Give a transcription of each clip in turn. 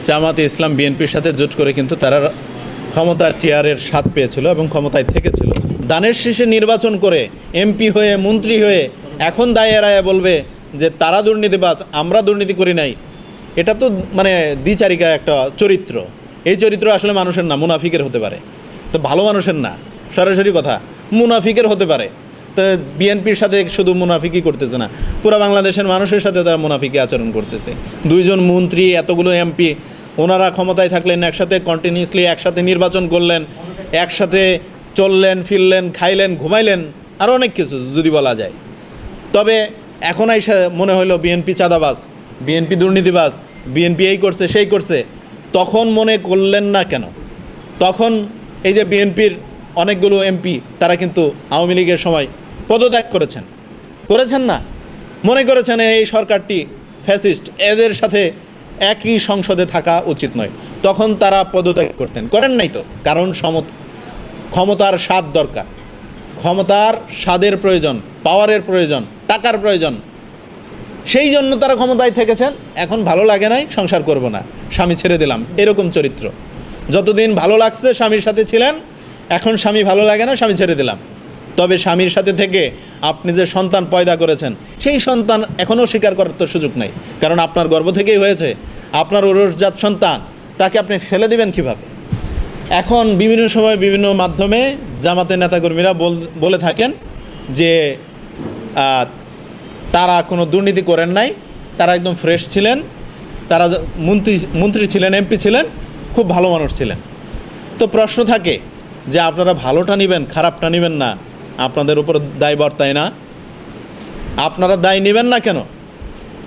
জামাতে ইসলাম বিএনপির সাথে জোট করে কিন্তু তারা ক্ষমতার চেয়ারের স্বাদ পেয়েছিল এবং ক্ষমতায় থেকেছিল। দানের শীষে নির্বাচন করে এমপি হয়ে মন্ত্রী হয়ে এখন দায় এড়ায় বলবে যে তারা দুর্নীতিবাজ, আমরা দুর্নীতি করি নাই। এটা তো মানে দ্বিচারিকা একটা চরিত্র। এই চরিত্র আসলে মানুষের না, মুনাফিকের হতে পারে। তো ভালো মানুষের না, সরাসরি কথা, মুনাফিকের হতে পারে। তো বিএনপির সাথে শুধু মুনাফিকই করতেছে না, পুরো বাংলাদেশের মানুষের সাথে তারা মুনাফিকি আচরণ করতেছে। দুইজন মন্ত্রী, এতগুলো এমপি, ওনারা ক্ষমতায় থাকলেন, একসাথে কন্টিনিউসলি একসাথে নির্বাচন করলেন, একসাথে চললেন, ফিরলেন, খাইলেন, ঘুমাইলেন, আরও অনেক কিছু যদি বলা যায়। তবে এখন আইসা মনে হলো বিএনপি চাঁদাবাজ, বিএনপি দুর্নীতিবাজ, বিএনপি এই করছে সেই করছে। তখন মনে করলেন না কেন? তখন এই যে বিএনপির অনেকগুলো এমপি তারা কিন্তু আওয়ামী লীগের সময় পদত্যাগ করেছেন না? মনে করেছেন এই সরকারটি ফ্যাসিস্ট, এদের সাথে একই সংসদে থাকা উচিত নয়। তখন তারা পদত্যাগ করেন নাই তো। কারণ ক্ষমতার স্বাদ দরকার, ক্ষমতার স্বাদের প্রয়োজন, পাওয়ারের প্রয়োজন, টাকার প্রয়োজন। সেই জন্য তারা ক্ষমতায় থেকেছেন। এখন ভালো লাগে নাই, সংসার করব না, স্বামী ছেড়ে দিলাম, এরকম চরিত্র। যতদিন ভালো লাগছে স্বামীর সাথে ছিলেন, এখন স্বামী ভালো লাগে না, স্বামী ছেড়ে দিলাম। তবে স্বামীর সাথে থেকে আপনি যে সন্তান পয়দা করেছেন, সেই সন্তান এখনও স্বীকার করার তো সুযোগ নাই। কারণ আপনার গর্ভ থেকেই হয়েছে, আপনার ওরসজাত সন্তান, তাকে আপনি ফেলে দিবেন কিভাবে? এখন বিভিন্ন সময় বিভিন্ন মাধ্যমে জামাতের নেতাকর্মীরা বলে থাকেন যে তারা কোনো দুর্নীতি করেন নাই, তারা একদম ফ্রেশ ছিলেন, তারা মন্ত্রী ছিলেন, এমপি ছিলেন, খুব ভালো মানুষ ছিলেন। তো প্রশ্ন থাকে যে আপনারা ভালোটা নেবেন, খারাপটা নেবেন না, আপনাদের উপর দায় বর্তায় না? আপনারা দায় নেবেন না কেন?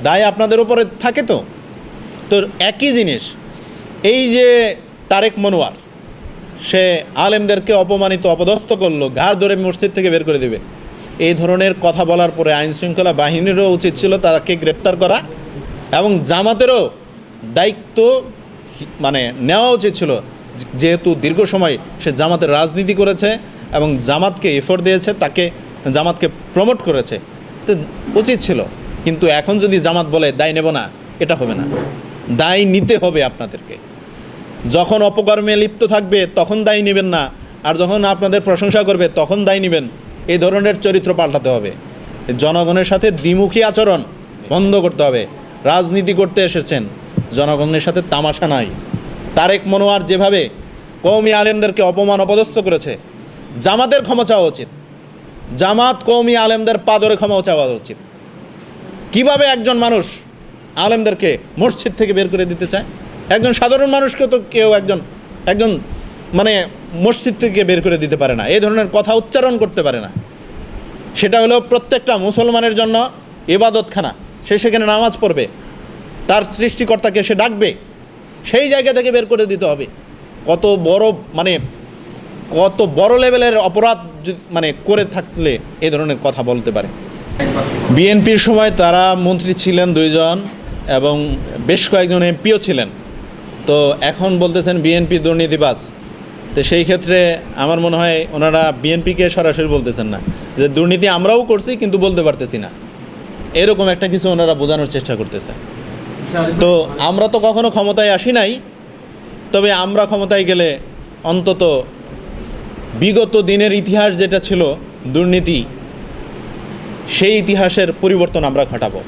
দায় আপনাদের উপরে থাকে তো। তো একই জিনিস, এই যে তারেক মনোয়ার, সে আলেমদেরকে অপমানিত, অপদস্থ করলো, ঘাড় ধরে মসজিদ থেকে বের করে দেবে, এই ধরনের কথা বলার পরে আইনশৃঙ্খলা বাহিনীরও উচিত ছিল তাকে গ্রেপ্তার করা, এবং জামাতেরও দায়িত্ব মানে নেওয়া উচিত ছিল। যেহেতু দীর্ঘ সময় সে জামাতের রাজনীতি করেছে এবং জামাতকে এফোর্ট দিয়েছে, জামাতকে প্রমোট করেছে, তো উচিত ছিল। কিন্তু এখন যদি জামাত বলে দায় নেব না, এটা হবে না। দায় নিতে হবে আপনাদেরকে। যখন অপকর্মে লিপ্ত থাকবে তখন দায় নেবেন না, আর যখন আপনাদের প্রশংসা করবে তখন দায় নেবেন। এই ধরনের চরিত্র পাল্টাতে হবে। জনগণের সাথে দ্বিমুখী আচরণ বন্ধ করতে হবে। রাজনীতি করতে এসেছেন, জনগণের সাথে তামাশা নাই। তারেক মনোয়ার যেভাবে কওমি আলেমদেরকে অপমান অপদস্থ করেছে, জামাতের ক্ষমা চাওয়া উচিত। জামাত কওমি আলেমদের পা ধরে ক্ষমা চাওয়া উচিত। কিভাবে একজন মানুষ আলেমদেরকে মসজিদ থেকে বের করে দিতে চায়? একজন সাধারণ মানুষকে তো কেউ একজন মানে মসজিদ থেকে বের করে দিতে পারে না, এই ধরনের কথা উচ্চারণ করতে পারে না। সেটা হলো প্রত্যেকটা মুসলমানের জন্য ইবাদতখানা। সে সেখানে নামাজ পড়বে, তার সৃষ্টিকর্তাকে সে ডাকবে, সেই জায়গা থেকে বের করে দিতে হবে। কত বড় লেভেলের অপরাধ মানে করে থাকলে এই ধরনের কথা বলতে পারে। বিএনপির সময় তারা মন্ত্রী ছিলেন 2 জন এবং বেশ কয়েকজন এমপিও ছিলেন। তো এখন বলতেছেন বিএনপি দুর্নীতিবাজ। তো সেই ক্ষেত্রে আমার মনে হয় ওনারা বিএনপিকে সরাসরি বলতেছেন না, যে দুর্নীতি আমরাও করছি কিন্তু বলতে পারতেছি না, এরকম একটা কিছু ওনারা বোঝানোর চেষ্টা করতেছে। তো আমরা তো কখনো ক্ষমতায় আসি নাই, তবে আমরা ক্ষমতায় গেলে অন্তত বিগত দিনের ইতিহাস যেটা ছিল দুর্নীতি, সেই ইতিহাসের পরিবর্তন আমরা ঘটাবো।